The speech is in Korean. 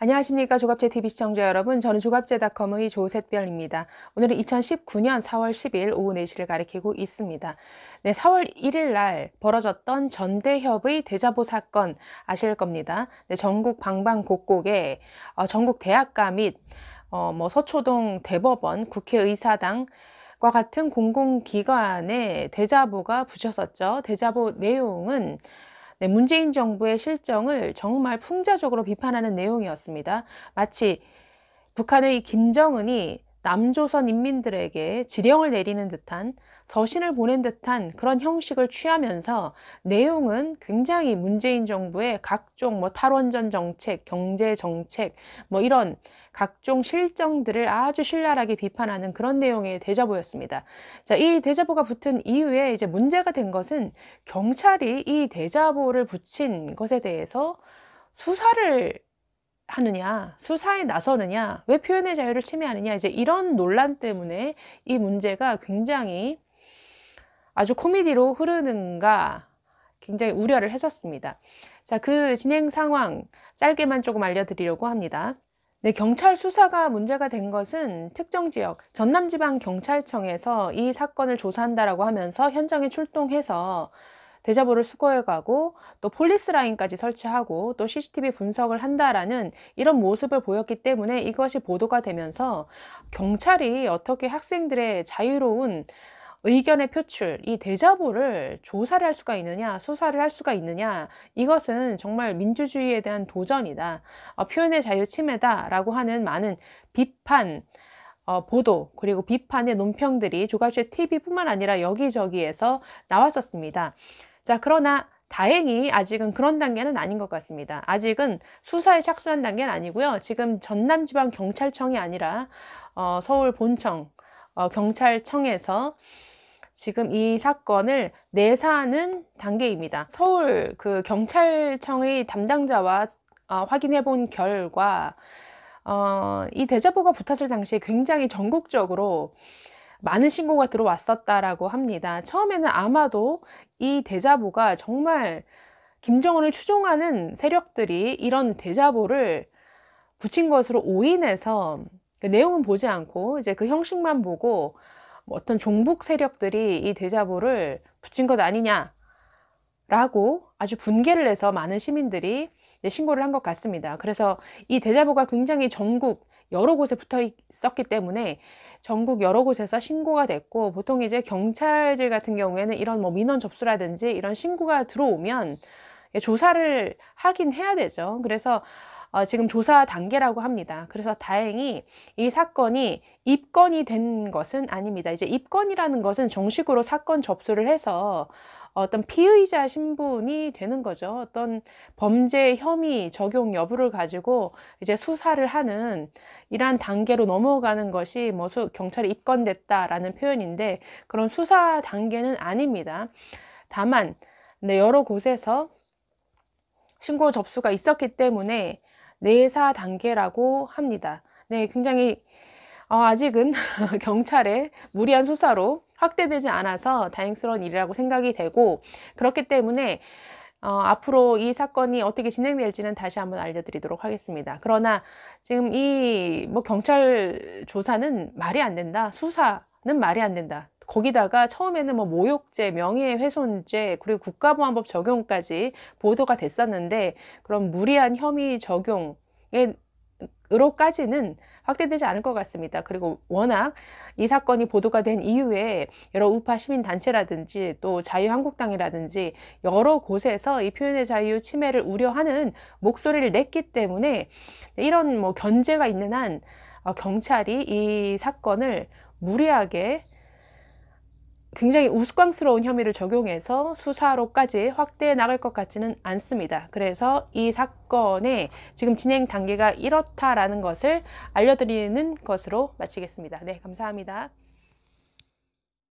안녕하십니까. 조갑제TV 시청자 여러분, 저는 조갑제닷컴의 조셋별입니다. 오늘은 2019년 4월 10일 오후 4시를 가리키고 있습니다. 네, 4월 1일 날 벌어졌던 전대협의 대자보 사건 아실 겁니다. 네, 전국 방방곡곡에 전국 대학가 및 서초동 대법원, 국회의사당과 같은 공공기관에 대자보가 붙였었죠. 대자보 내용은 네, 문재인 정부의 실정을 정말 풍자적으로 비판하는 내용이었습니다. 마치 북한의 김정은이 남조선 인민들에게 지령을 내리는 듯한, 서신을 보낸 듯한 그런 형식을 취하면서 내용은 굉장히 문재인 정부의 각종 탈원전 정책, 경제 정책, 이런 각종 실정들을 아주 신랄하게 비판하는 그런 내용의 대자보였습니다. 자, 이 대자보가 붙은 이후에 이제 문제가 된 것은 경찰이 이 대자보를 붙인 것에 대해서 수사를 하느냐, 수사에 나서느냐, 왜 표현의 자유를 침해하느냐, 이제 이런 논란 때문에 이 문제가 굉장히 아주 코미디로 흐르는가 굉장히 우려를 했었습니다. 자, 그 진행 상황 짧게만 조금 알려드리려고 합니다. 네, 경찰 수사가 문제가 된 것은 특정 지역 전남지방경찰청에서 이 사건을 조사한다라고 하면서 현장에 출동해서 대자보를 수거해가고 또 폴리스라인까지 설치하고 또 CCTV 분석을 한다라는 이런 모습을 보였기 때문에 이것이 보도가 되면서 경찰이 어떻게 학생들의 자유로운 의견의 표출, 이 대자보를 조사를 할 수가 있느냐, 수사를 할 수가 있느냐, 이것은 정말 민주주의에 대한 도전이다, 표현의 자유 침해다라고 하는 많은 비판, 보도, 그리고 비판의 논평들이 조갑제TV뿐만 아니라 여기저기에서 나왔었습니다. 자, 그러나 다행히 아직은 그런 단계는 아닌 것 같습니다. 아직은 수사에 착수한 단계는 아니고요. 지금 전남지방경찰청이 아니라 서울 본청 경찰청에서 지금 이 사건을 내사하는 단계입니다. 서울 그 경찰청의 담당자와 확인해 본 결과 이 대자보가 붙었을 당시에 굉장히 전국적으로 많은 신고가 들어왔었다라고 합니다. 처음에는 아마도 이 대자보가 정말 김정은을 추종하는 세력들이 이런 대자보를 붙인 것으로 오인해서 그 내용은 보지 않고 이제 그 형식만 보고 어떤 종북 세력들이 이 대자보를 붙인 것 아니냐라고 아주 분개를 해서 많은 시민들이 신고를 한 것 같습니다. 그래서 이 대자보가 굉장히 전국 여러 곳에 붙어 있었기 때문에 전국 여러 곳에서 신고가 됐고, 보통 이제 경찰들 같은 경우에는 이런 민원 접수라든지 이런 신고가 들어오면 조사를 하긴 해야 되죠. 그래서 지금 조사 단계라고 합니다. 그래서 다행히 이 사건이 입건이 된 것은 아닙니다. 이제 입건이라는 것은 정식으로 사건 접수를 해서 어떤 피의자 신분이 되는 거죠. 어떤 범죄 혐의 적용 여부를 가지고 이제 수사를 하는 이러한 단계로 넘어가는 것이 경찰이 입건됐다라는 표현인데, 그런 수사 단계는 아닙니다. 다만 여러 곳에서 신고 접수가 있었기 때문에 내사 단계라고 합니다. 네, 굉장히 아직은 경찰의 무리한 수사로 확대되지 않아서 다행스러운 일이라고 생각이 되고, 그렇기 때문에 앞으로 이 사건이 어떻게 진행될지는 다시 한번 알려드리도록 하겠습니다. 그러나 지금 이 경찰 조사는 말이 안 된다, 수사는 말이 안 된다, 거기다가 처음에는 모욕죄, 명예훼손죄, 그리고 국가보안법 적용까지 보도가 됐었는데, 그런 무리한 혐의 적용으로까지는 확대되지 않을 것 같습니다. 그리고 워낙 이 사건이 보도가 된 이후에 여러 우파 시민단체라든지 또 자유한국당이라든지 여러 곳에서 이 표현의 자유 침해를 우려하는 목소리를 냈기 때문에 이런 견제가 있는 한 경찰이 이 사건을 무리하게 굉장히 우스꽝스러운 혐의를 적용해서 수사로까지 확대해 나갈 것 같지는 않습니다. 그래서 이 사건의 지금 진행 단계가 이렇다라는 것을 알려드리는 것으로 마치겠습니다. 네, 감사합니다.